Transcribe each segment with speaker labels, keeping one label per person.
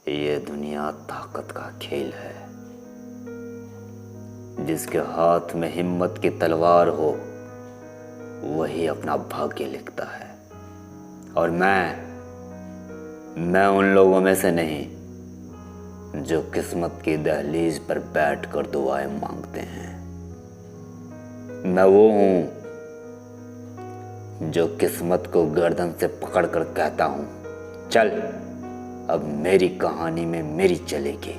Speaker 1: ये दुनिया ताकत का खेल है। जिसके हाथ में हिम्मत की तलवार हो वही अपना भाग्य लिखता है। और मैं उन लोगों में से नहीं जो किस्मत की दहलीज पर बैठकर दुआएं मांगते हैं। मैं वो हूं जो किस्मत को गर्दन से पकड़कर कहता हूं, चल अब मेरी कहानी में मेरी चलेगी।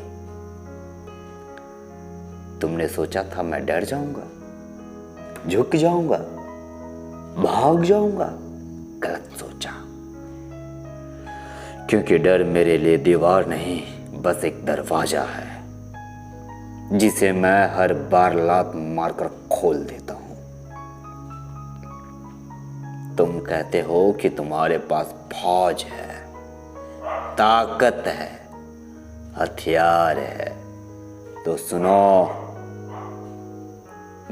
Speaker 1: तुमने सोचा था मैं डर जाऊंगा, झुक जाऊंगा, भाग जाऊंगा? गलत सोचा। क्योंकि डर मेरे लिए दीवार नहीं, बस एक दरवाजा है जिसे मैं हर बार लात मारकर खोल देता हूं। तुम कहते हो कि तुम्हारे पास फौज है, ताकत है, हथियार है, तो सुनो,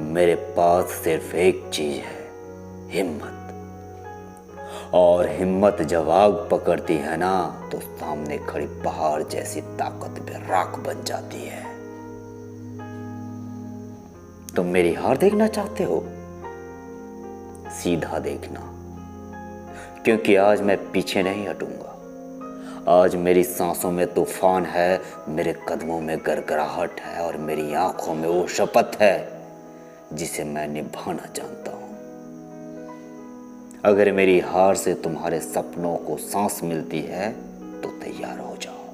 Speaker 1: मेरे पास सिर्फ एक चीज है, हिम्मत। और हिम्मत जब आग पकड़ती है ना, तो सामने खड़ी पहाड़ जैसी ताकत भी राख बन जाती है। तुम मेरी हार देखना चाहते हो? सीधा देखना, क्योंकि आज मैं पीछे नहीं हटूंगा। आज मेरी सांसों में तूफान है, मेरे कदमों में गड़गड़ाहट है और मेरी आंखों में वो शपथ है जिसे मैं निभाना जानता हूं। अगर मेरी हार से तुम्हारे सपनों को सांस मिलती है तो तैयार हो जाओ,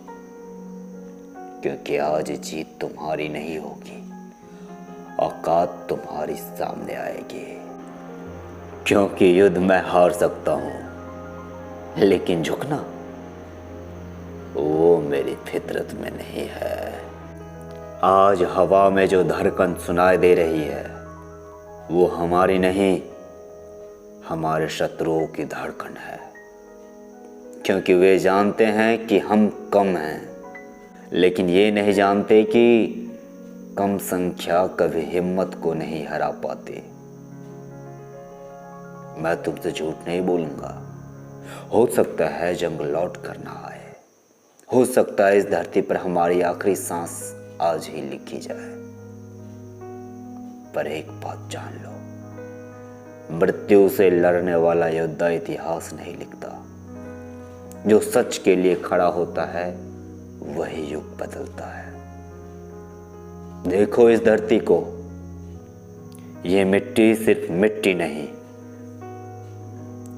Speaker 1: क्योंकि आज जीत तुम्हारी नहीं होगी, औकात तुम्हारी सामने आएगी। क्योंकि युद्ध मैं हार सकता हूं, लेकिन झुकना वो मेरी फितरत में नहीं है। आज हवा में जो धड़कन सुनाई दे रही है वो हमारी नहीं, हमारे शत्रुओं की धड़कन है। क्योंकि वे जानते हैं कि हम कम हैं, लेकिन ये नहीं जानते कि कम संख्या कभी हिम्मत को नहीं हरा पाती। मैं तुमसे झूठ नहीं बोलूंगा। हो सकता है जंग लौट कर ना आए, हो सकता है इस धरती पर हमारी आखिरी सांस आज ही लिखी जाए, पर एक बात जान लो, मृत्यु से लड़ने वाला योद्धा इतिहास नहीं लिखता। जो सच के लिए खड़ा होता है वही युग बदलता है। देखो इस धरती को, ये मिट्टी सिर्फ मिट्टी नहीं,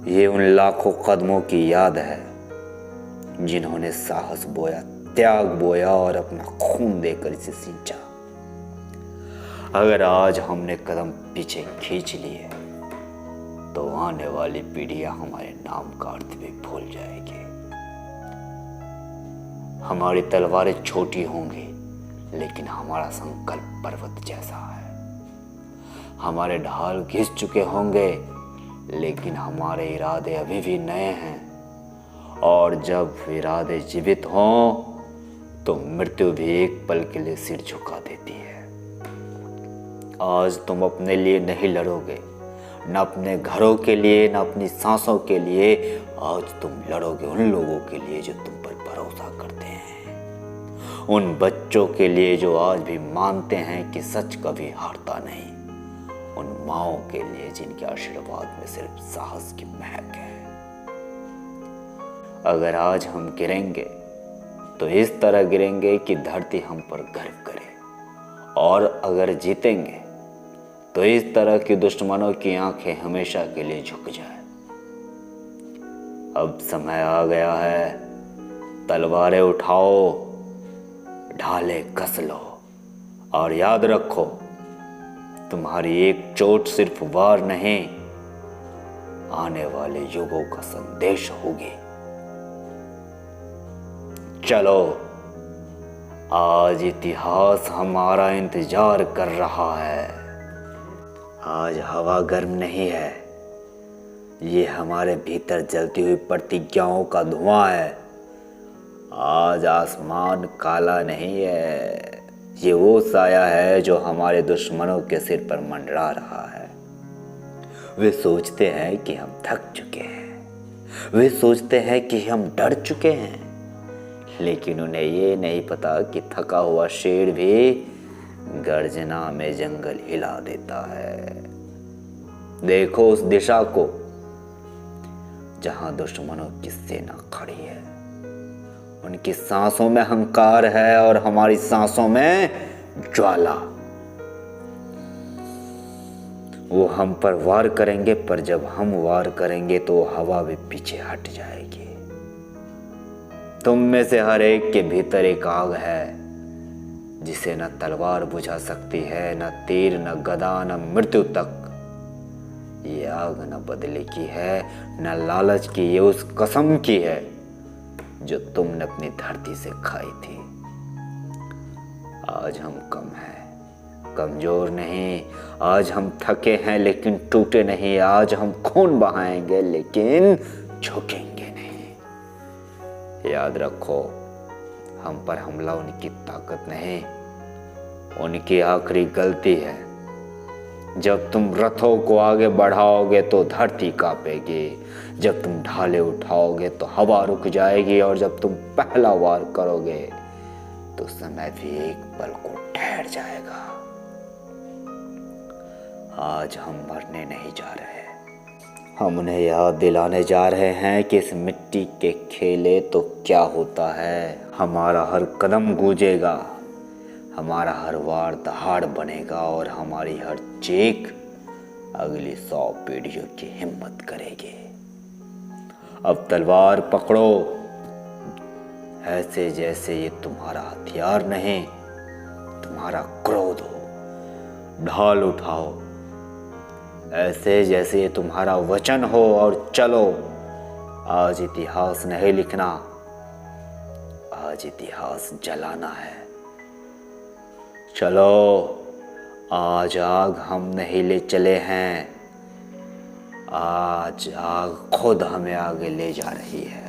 Speaker 1: ये उन लाखों कदमों की याद है जिन्होंने साहस बोया, त्याग बोया और अपना खून देकर इसे सींचा। अगर आज हमने कदम पीछे खींच लिए तो आने वाली पीढ़ियां हमारे नाम का अर्थ भी भूल जाएगी। हमारी तलवारें छोटी होंगी, लेकिन हमारा संकल्प पर्वत जैसा है। हमारे ढाल घिस चुके होंगे, लेकिन हमारे इरादे अभी भी नए हैं। और जब इरादे जीवित हों तो मृत्यु भी एक पल के लिए सिर झुका देती है। आज तुम अपने लिए नहीं लड़ोगे, न अपने घरों के लिए, न अपनी सांसों के लिए। आज तुम लड़ोगे उन लोगों के लिए जो तुम पर भरोसा करते हैं, उन बच्चों के लिए जो आज भी मानते हैं कि सच कभी हारता नहीं, उन माँओं के लिए जिनके आशीर्वाद में सिर्फ साहस की महक है। अगर आज हम गिरेंगे तो इस तरह गिरेंगे कि धरती हम पर गर्व करे, और अगर जीतेंगे तो इस तरह की दुश्मनों की आंखें हमेशा के लिए झुक जाए। अब समय आ गया है, तलवारें उठाओ, ढाले कस लो, और याद रखो, तुम्हारी एक चोट सिर्फ वार नहीं, आने वाले युगों का संदेश होगी। चलो, आज इतिहास हमारा इंतजार कर रहा है। आज हवा गर्म नहीं है, ये हमारे भीतर जलती हुई प्रतिज्ञाओं का धुआं है। आज आसमान काला नहीं है, ये वो साया है जो हमारे दुश्मनों के सिर पर मंडरा रहा है। वे सोचते हैं कि हम थक चुके हैं, वे सोचते हैं कि हम डर चुके हैं, लेकिन उन्हें ये नहीं पता कि थका हुआ शेर भी गर्जना में जंगल हिला देता है। देखो उस दिशा को जहां दुश्मनों की सेना खड़ी है। उनकी सांसों में अहंकार है और हमारी सांसों में ज्वाला। वो हम पर वार करेंगे, पर जब हम वार करेंगे तो हवा भी पीछे हट जाएगी। तुम में से हर एक के भीतर एक आग है जिसे न तलवार बुझा सकती है, न तीर, न गदा, न मृत्यु तक। ये आग न बदले की है, न लालच की, ये उस कसम की है जो तुमने अपनी धरती से खाई थी। आज हम कम हैं, कमजोर नहीं। आज हम थके हैं लेकिन टूटे नहीं। आज हम खून बहाएंगे लेकिन झुकेंगे नहीं। याद रखो, हम पर हमला उनकी ताकत नहीं, उनकी आखिरी गलती है। जब तुम रथों को आगे बढ़ाओगे तो धरती कांपेगी, जब तुम ढाले उठाओगे तो हवा रुक जाएगी, और जब तुम पहला वार करोगे तो समय भी एक पल को ठहर जाएगा। आज हम मरने नहीं जा रहे, हम उन्हें याद दिलाने जा रहे हैं कि इस मिट्टी के खेले तो क्या होता है। हमारा हर कदम गूंजेगा, हमारा हर वार दहाड़ बनेगा, और हमारी हर चीख अगली 100 पीढ़ियों की हिम्मत करेगी। अब तलवार पकड़ो, ऐसे जैसे ये तुम्हारा हथियार नहीं, तुम्हारा क्रोध हो। ढाल उठाओ, ऐसे जैसे ये तुम्हारा वचन हो, और चलो। आज इतिहास नहीं लिखना, आज इतिहास जलाना है। चलो, आज आग हम नहीं ले चले हैं, आज आग खुद हमें आगे ले जा रही है।